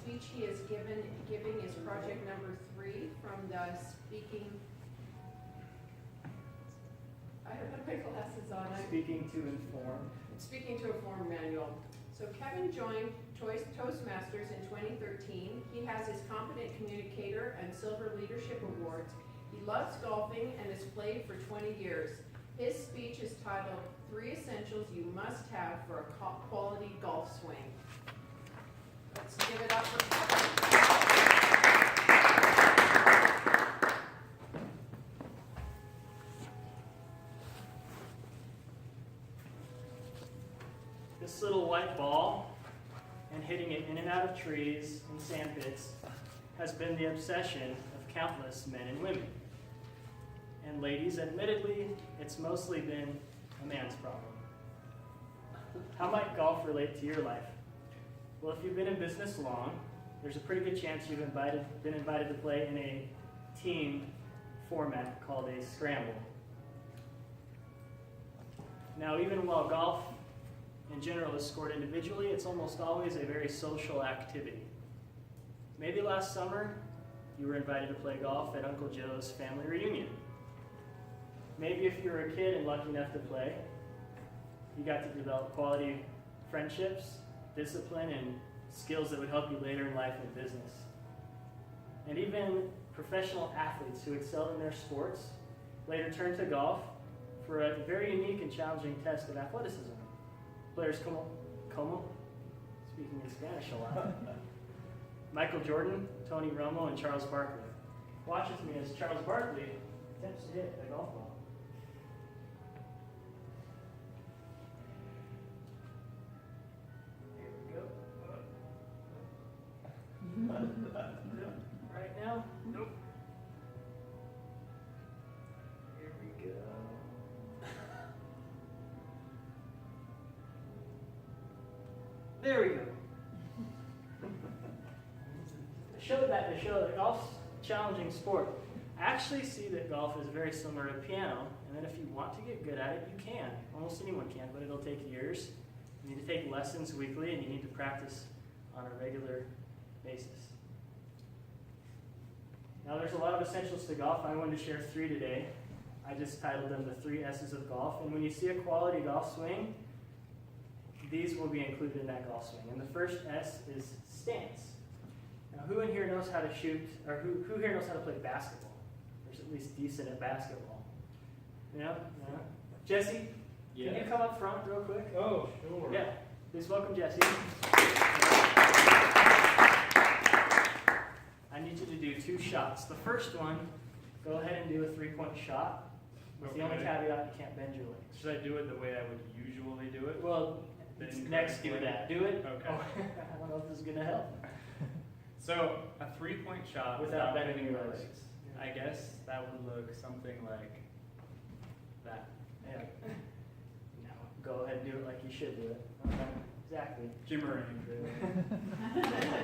speech he is giving is project number 3 from the Speaking, I don't have my glasses on. Speaking to Inform. Speaking to Inform manual. So Kevin joined Toastmasters in 2013. He has his Competent Communicator and Silver Leadership Awards. He loves golfing and has played for 20 years. His speech is titled, 3 Essentials You Must Have for a Quality Golf Swing. Let's give it up for Kevin. This little white ball and hitting it in and out of trees and sand pits has been the obsession of countless men and women. And ladies, admittedly, it's mostly been a man's problem. How might golf relate to your life? Well, if you've been in business long, there's a pretty good chance you've been invited to play in a team format called a scramble. Now, even while golf in general is scored individually, it's almost always a very social activity. Maybe last summer, you were invited to play golf at Uncle Joe's family reunion. Maybe if you were a kid and lucky enough to play, you got to develop quality friendships, discipline, and skills that would help you later in life in business. And even professional athletes who excelled in their sports later turned to golf for a very unique and challenging test of athleticism. Players como, speaking in Spanish a lot, Michael Jordan, Tony Romo, and Charles Barkley. Watch with me as Charles Barkley attempts to hit a golf ball. Right now? Nope. Here we go. There we go. To show that golf's a challenging sport. I actually see that golf is very similar to piano, and that if you want to get good at it, you can. Almost anyone can, but it'll take years. You need to take lessons weekly, and you need to practice on a regular basis. Now there's a lot of essentials to golf. I wanted to share 3 today. I just titled them the 3 S's of golf. And when you see a quality golf swing, these will be included in that golf swing. And the first S is stance. Now who in here knows how to shoot, or who here knows how to play basketball? There's at least decent at basketball. Yeah? Yeah? Jesse, Yeah. can you come up front real quick? Oh, sure. Yeah. Please welcome Jesse. I need you to do 2 shots. The first one, go ahead and do a 3-point shot. With the only Okay. caveat, you can't bend your legs. Should I do it the way I would usually do it? Well, The it's next to incorrect that. Do it. Okay. Oh, I don't know if this is going to help. So, a 3-point shot Without bending your my legs. I guess that would look something like that. Yeah. No, go ahead and do it like you should do it. Okay. Exactly. Jimmering.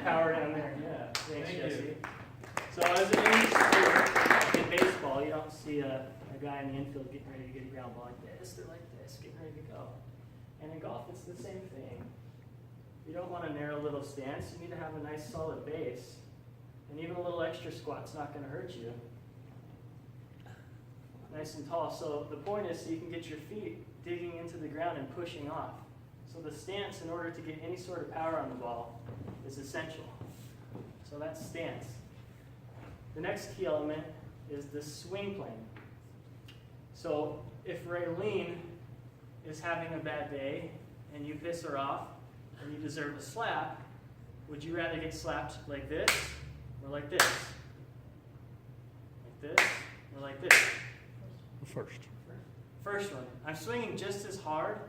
Power down there. Yeah. Thanks, Thank Jesse. you. So as in any sport, in baseball, you don't see a guy in the infield getting ready to get a ground ball like this. They're like this, getting ready to go. And in golf, it's the same thing. You don't want a narrow little stance. You need to have a nice solid base. And even a little extra squat's not going to hurt you. Nice and tall. So the point is so you can get your feet digging into the ground and pushing off. So the stance, in order to get any sort of power on the ball, is essential. So that's stance. The next key element is the swing plane. So if Raylene is having a bad day and you piss her off and you deserve a slap, would you rather get slapped like this or like this? Like this or like this? First. First one. I'm swinging just as hard,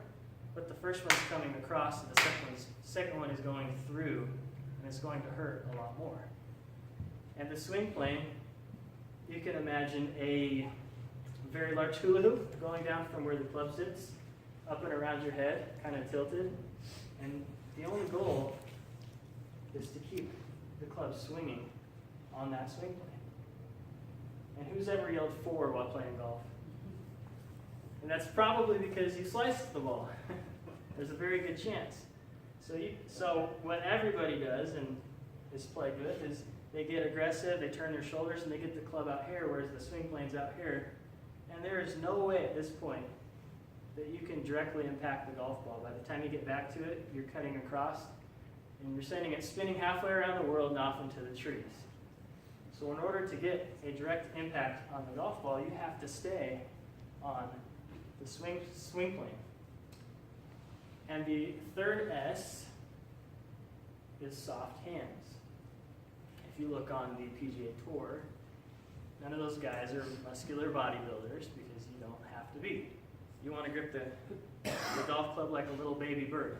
but the first one's coming across and the second one is going through, and it's going to hurt a lot more. And the swing plane, you can imagine a very large hula hoop going down from where the club sits, up and around your head, kind of tilted. And the only goal is to keep the club swinging on that swing plane. And who's ever yelled "4" while playing golf? And that's probably because you sliced the ball. There's a very good chance. So what everybody does, and is plagued with is they get aggressive, they turn their shoulders, and they get the club out here, whereas the swing plane's out here. And there is no way at this point that you can directly impact the golf ball. By the time you get back to it, you're cutting across, and you're sending it spinning halfway around the world and off into the trees. So in order to get a direct impact on the golf ball, you have to stay on the swing plane. And the third S is soft hands. If you look on the PGA Tour, none of those guys are muscular bodybuilders because you don't have to be. You want to grip the golf club like a little baby bird.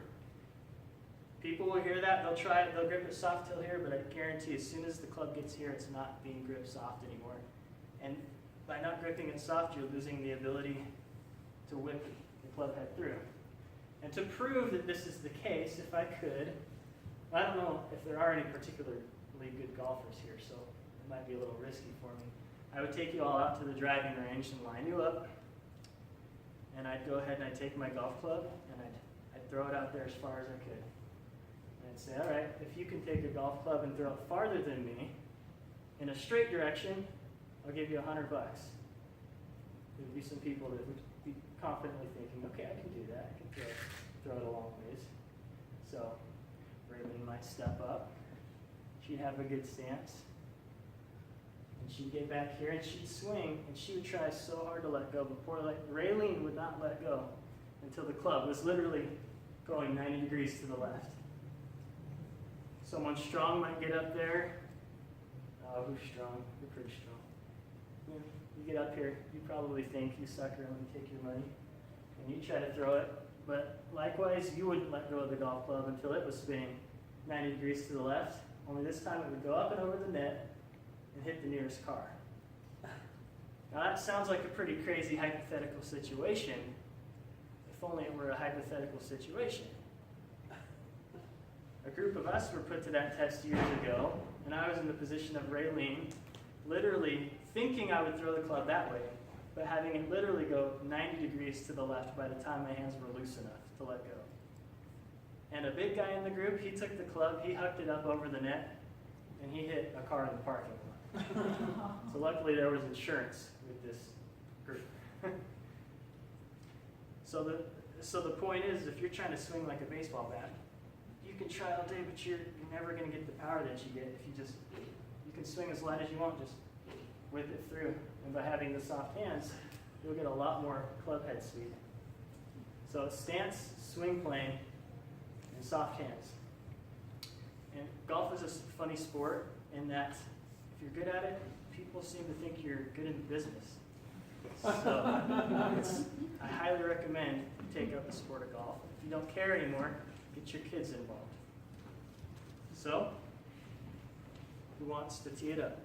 People will hear that, they'll try it, they'll grip it soft till here, but I guarantee as soon as the club gets here, it's not being gripped soft anymore. And by not gripping it soft, you're losing the ability to whip the club head through. And to prove that this is the case, if I could, I don't know if there are any particularly good golfers here, so it might be a little risky for me. I would take you all out to the driving range and line you up, and I'd go ahead and I'd take my golf club and I'd throw it out there as far as I could. And I'd say, all right, if you can take a golf club and throw it farther than me in a straight direction, I'll give you $100. There'd be some people that would be confidently thinking, okay, I can do that. I can throw it a long ways. So Raylene might step up. She'd have a good stance. And she'd get back here and she'd swing and she would try so hard to let go, but poor Raylene would not let go until the club was literally going 90 degrees to the left. Someone strong might get up there. Oh, who's strong? You're pretty strong. Yeah, you get up here, you probably think, you sucker, I'm going to take your money. And you try to throw it, but likewise, you wouldn't let go of the golf club until it was spinning 90 degrees to the left. Only this time it would go up and over the net and hit the nearest car. Now that sounds like a pretty crazy hypothetical situation, if only it were a hypothetical situation. A group of us were put to that test years ago, and I was in the position of Raylene, literally thinking I would throw the club that way, but having it literally go 90 degrees to the left by the time my hands were loose enough to let go. And a big guy in the group, he took the club, he hucked it up over the net, and he hit a car in the parking lot. So luckily there was insurance with this group. So the point is, if you're trying to swing like a baseball bat, you can try all day, but you're never going to get the power that you get if you can swing as light as you want, just whip it through. And by having the soft hands, you'll get a lot more club head speed. So stance, swing plane, and soft hands. And golf is a funny sport in that if you're good at it, people seem to think you're good in business. So I highly recommend you take up the sport of golf. If you don't care anymore, get your kids involved. So, who wants to tee it up?